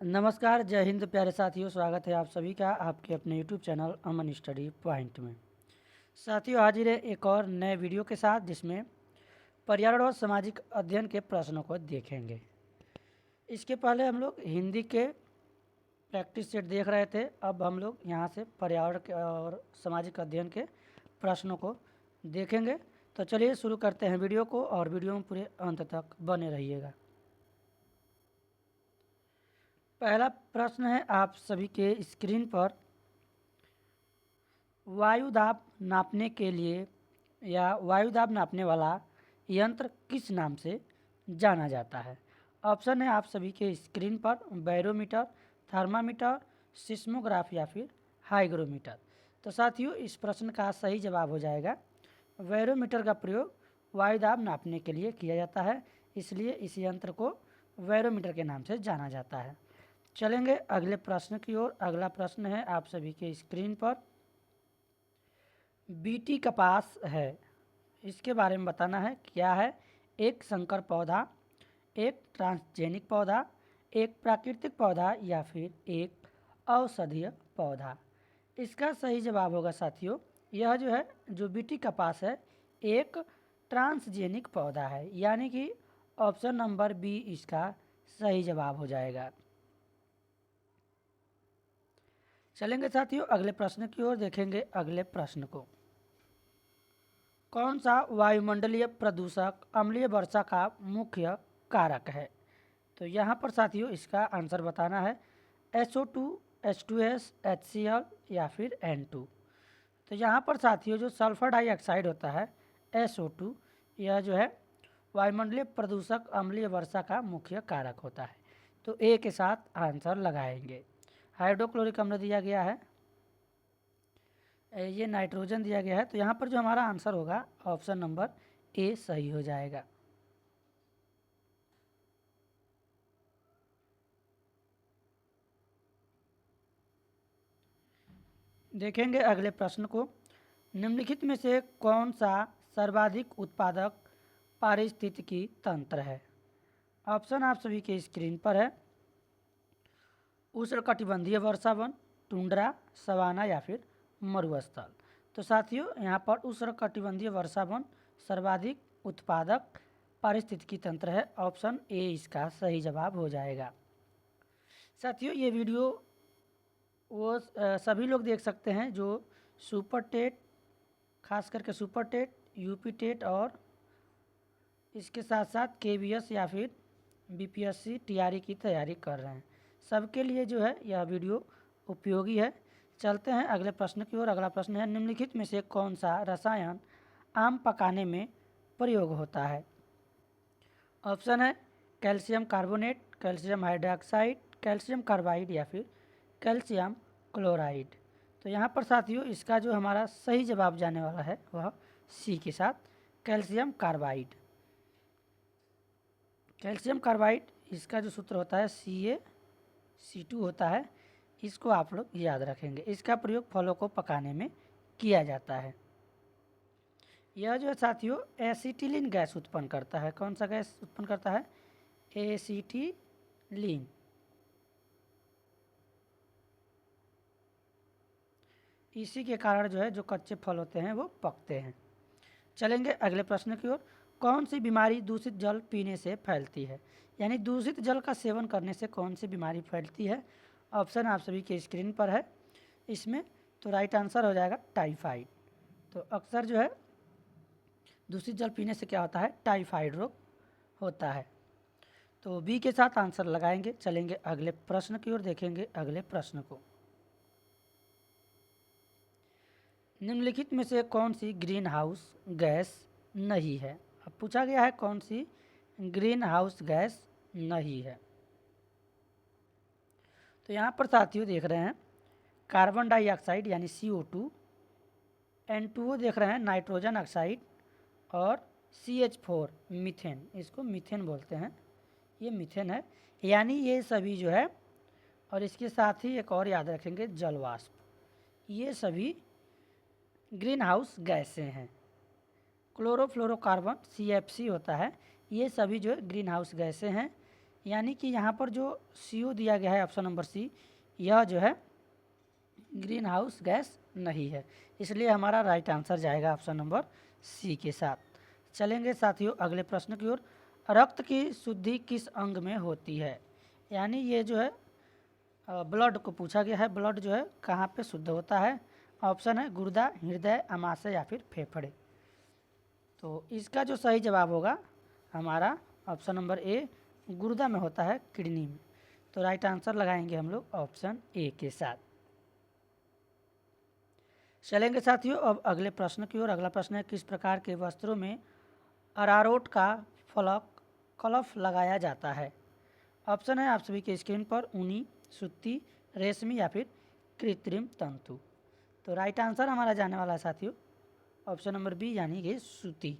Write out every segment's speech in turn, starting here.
नमस्कार, जय हिंद प्यारे साथियों। स्वागत है आप सभी का आपके अपने यूट्यूब चैनल अमन स्टडी पॉइंट में। साथियों, हाजिर है एक और नए वीडियो के साथ जिसमें पर्यावरण और सामाजिक अध्ययन के प्रश्नों को देखेंगे। इसके पहले हम लोग हिंदी के प्रैक्टिस सेट देख रहे थे। अब हम लोग यहाँ से पर्यावरण के और सामाजिक अध्ययन के प्रश्नों को देखेंगे। तो चलिए शुरू करते हैं वीडियो को, और वीडियो में पूरे अंत तक बने रहिएगा। पहला प्रश्न है आप सभी के स्क्रीन पर, वायु दाब नापने के लिए या वायु दाब नापने वाला यंत्र किस नाम से जाना जाता है। ऑप्शन है आप सभी के स्क्रीन पर, बैरोमीटर, थर्मामीटर, सिस्मोग्राफ या फिर हाइग्रोमीटर। तो साथियों, इस प्रश्न का सही जवाब हो जाएगा बैरोमीटर का प्रयोग वायु दाब नापने के लिए किया जाता है, इसलिए इस यंत्र को बैरोमीटर के नाम से जाना जाता है। चलेंगे अगले प्रश्न की ओर। अगला प्रश्न है आप सभी के स्क्रीन पर, बीटी कपास है, इसके बारे में बताना है क्या है। एक संकर पौधा, एक ट्रांसजेनिक पौधा, एक प्राकृतिक पौधा या फिर एक औषधीय पौधा। इसका सही जवाब होगा साथियों, यह जो है जो बीटी कपास है एक ट्रांसजेनिक पौधा है, यानी कि ऑप्शन नंबर बी इसका सही जवाब हो जाएगा। चलेंगे साथियों अगले प्रश्न की ओर। देखेंगे अगले प्रश्न को, कौन सा वायुमंडलीय प्रदूषक अम्लीय वर्षा का मुख्य कारक है। तो यहाँ पर साथियों इसका आंसर बताना है SO2, H2S, HCl या फिर N2। तो यहाँ पर साथियों जो सल्फर डाइऑक्साइड होता है SO2, यह जो है वायुमंडलीय प्रदूषक अम्लीय वर्षा का मुख्य कारक होता है। तो ए के साथ आंसर लगाएंगे। हाइड्रोक्लोरिक अम्ल दिया गया है, ये नाइट्रोजन दिया गया है, तो यहाँ पर जो हमारा आंसर होगा ऑप्शन नंबर ए सही हो जाएगा। देखेंगे अगले प्रश्न को, निम्नलिखित में से कौन सा सर्वाधिक उत्पादक पारिस्थितिकी तंत्र है। ऑप्शन आप सभी के स्क्रीन पर है, उष्णकटिबंधीय वर्षावन, टुंड्रा, सवाना या फिर मरुस्थल। तो साथियों यहाँ पर उष्णकटिबंधीय वर्षावन सर्वाधिक उत्पादक पारिस्थितिकी तंत्र है, ऑप्शन ए इसका सही जवाब हो जाएगा। साथियों ये वीडियो वो सभी लोग देख सकते हैं जो सुपर टेट, खास करके सुपर टेट, यूपी टेट और इसके साथ साथ KVS या फिर BPSC TRE की तैयारी कर रहे हैं, सबके लिए जो है यह वीडियो उपयोगी है। चलते हैं अगले प्रश्न की ओर। अगला प्रश्न है, निम्नलिखित में से कौन सा रसायन आम पकाने में प्रयोग होता है। ऑप्शन है calcium carbonate, calcium hydroxide, calcium carbide या फिर कैल्शियम क्लोराइड। तो यहाँ पर साथियों इसका जो हमारा सही जवाब जाने वाला है वह सी के साथ कैल्शियम कार्बाइड। कैल्शियम कार्बाइड इसका जो सूत्र होता है CaC2 होता है, इसको आप लोग याद रखेंगे। इसका प्रयोग फलों को पकाने में किया जाता है। यह जो है साथियों एसिटिलीन गैस उत्पन्न करता है। कौन सा गैस उत्पन्न करता है? एसिटिलीन। इसी के कारण जो है जो कच्चे फल होते हैं वो पकते हैं। चलेंगे अगले प्रश्न की ओर, कौन सी बीमारी दूषित जल पीने से फैलती है, यानी दूषित जल का सेवन करने से कौन सी बीमारी फैलती है। ऑप्शन आप सभी के स्क्रीन पर है, इसमें तो राइट आंसर हो जाएगा टाइफाइड। तो अक्सर जो है दूषित जल पीने से क्या होता है, टाइफाइड रोग होता है। तो बी के साथ आंसर लगाएंगे। चलेंगे अगले प्रश्न की ओर। देखेंगे अगले प्रश्न को, निम्नलिखित में से कौन सी ग्रीन हाउस गैस नहीं है। अब पूछा गया है कौन सी ग्रीन हाउस गैस नहीं है। तो यहाँ पर साथियों देख रहे हैं कार्बन डाइऑक्साइड यानी CO2, N2O देख रहे हैं नाइट्रोजन ऑक्साइड, और CH4 मीथेन, इसको मीथेन बोलते हैं, ये मीथेन है। यानी ये सभी जो है, और इसके साथ ही एक और याद रखेंगे जल वाष्प, ये सभी ग्रीन हाउस गैसें हैं। क्लोरोफ्लोरोकार्बन CFC होता है, ये सभी जो है ग्रीन हाउस गैसें हैं। यानी कि यहाँ पर जो CO दिया गया है ऑप्शन नंबर सी, यह जो है ग्रीन हाउस गैस नहीं है, इसलिए हमारा राइट आंसर जाएगा ऑप्शन नंबर सी के साथ। चलेंगे साथियों अगले प्रश्न की ओर। रक्त की शुद्धि किस अंग में होती है? यानी ये जो है ब्लड को पूछा गया है, ब्लड जो है कहाँ पे शुद्ध होता है? ऑप्शन है गुर्दा, हृदय, अमाशय या फिर फेफड़े। तो इसका जो सही जवाब होगा हमारा ऑप्शन नंबर ए, गुर्दा में होता है, किडनी में। तो राइट आंसर लगाएंगे हम लोग ऑप्शन ए के साथ। चलेंगे साथियों अब अगले प्रश्न की ओर। अगला प्रश्न है, किस प्रकार के वस्त्रों में अरारोट का फलक कलफ लगाया जाता है? ऑप्शन है आप सभी के स्क्रीन पर, ऊनी, सूती, रेशमी या फिर कृत्रिम तंतु। तो राइट आंसर हमारा जाने वाला है साथियों ऑप्शन नंबर बी, यानी कि सूती।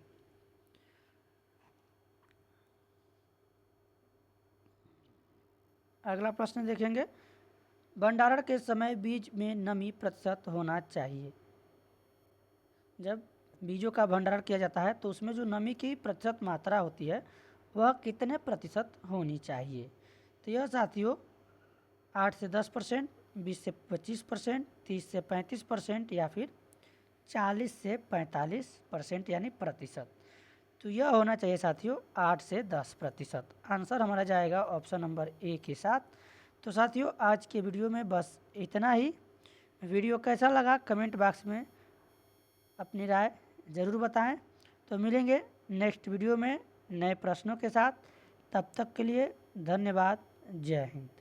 अगला प्रश्न देखेंगे, भंडारण के समय बीज में नमी प्रतिशत होना चाहिए। जब बीजों का भंडारण किया जाता है तो उसमें जो नमी की प्रतिशत मात्रा होती है वह कितने प्रतिशत होनी चाहिए? तो यह साथियों 8 से 10%, 20 से 25%, 30 से 35% या फिर 40 से 45% यानी प्रतिशत। तो यह होना चाहिए साथियों 8 से 10%। आंसर हमारा जाएगा ऑप्शन नंबर ए के साथ। तो साथियों आज के वीडियो में बस इतना ही। वीडियो कैसा लगा कमेंट बॉक्स में अपनी राय ज़रूर बताएं। तो मिलेंगे नेक्स्ट वीडियो में नए प्रश्नों के साथ। तब तक के लिए धन्यवाद। जय हिंद।